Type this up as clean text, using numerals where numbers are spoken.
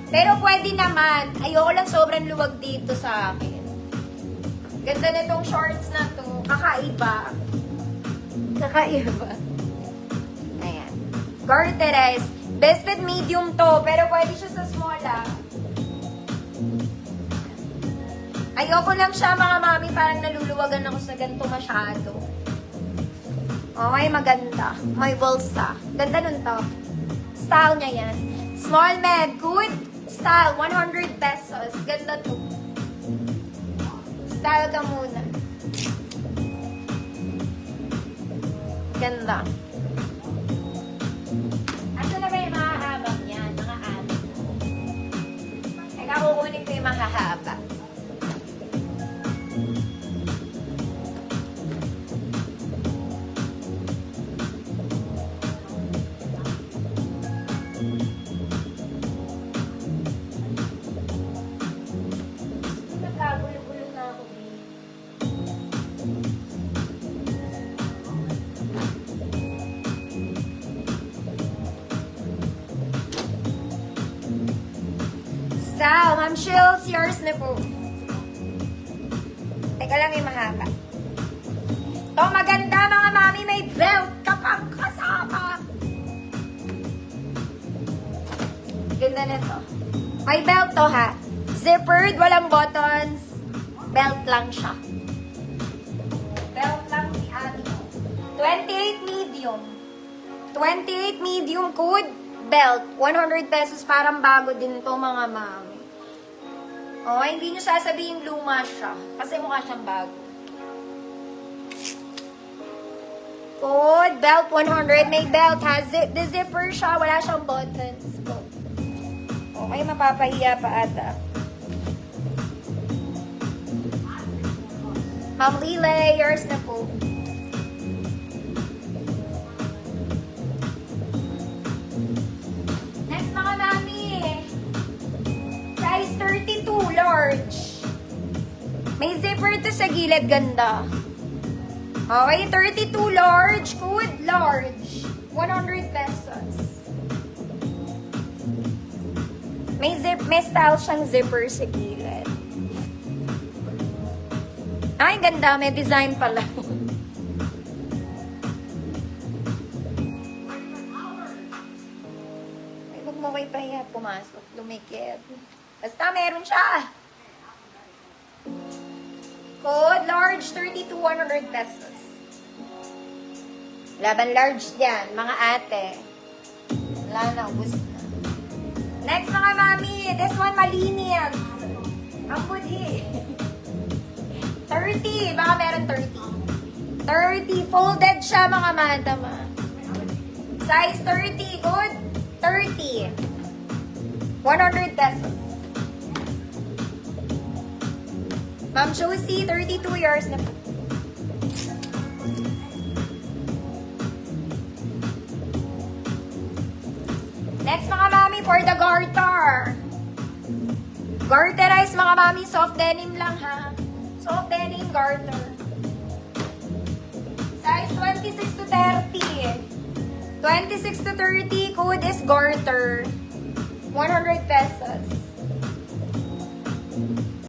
Pero pwede naman. Ayoko lang sobrang luwag dito sa akin. Ganda na itong shorts na to. Kakaiba. Kakaiba. Ayan. Garteres. Best fit medium to. Pero pwede siya sa small ah. Ayoko lang siya mga mami. Parang naluluwagan ako sa ganito masyado. Okay, maganda. May bulsa. Ganda nun to. Style niya yan. Small med. Good. Style. 100 pesos. Ganda to. Style ka muna. Ganda. Asa na ba yung mahahabang yan? Mga amin. Teka, kukunin ko yung mahahaba. Nagkagulo-gulo na ako. Sal, Ma'am Shills, yours na po. Teka lang yung mahaba. To maganda mga mami, may belt kapag kasama. Ganda na to. May belt to ha. Zippered, walang buttons. Belt lang siya. Belt lang si Ate. 28 medium. 28 medium code. Belt. 100 pesos. Parang bago din to mga mami. Oh, hindi nyo sasabihin luma siya. Kasi mukha siyang bago. Code. Belt 100. May belt ha. The zipper siya. Wala siyang buttons. Go. Okay, mapapahiya pa ata. Ma'am Lile, yours na po. Next mga mami. Size 32, large. May zipper to sa gilid, ganda. Okay, 32 large, good, large. 100 pesos. May style siyang zipper sa gilid. Ay, ganda. May design pala. Ay, huwag mo kay pahiya. Pumasok. Lumikit. Basta meron siya. Code large 32, 100 pesos. Laban large dyan, mga ate. Wala na, ubus na. Next mga mami, this one malinis. Ang puti. 30, baka meron 30. 30, folded siya mga madama. Size 30, good. 30. 100 pesos. Ma'am Josie, 32 years na po. Next mga mami, for the garter. Garterize mga mami, soft denim lang ha. Soft denim garter. Size 26 to 30. 26 to 30, code is garter. 100 pesos.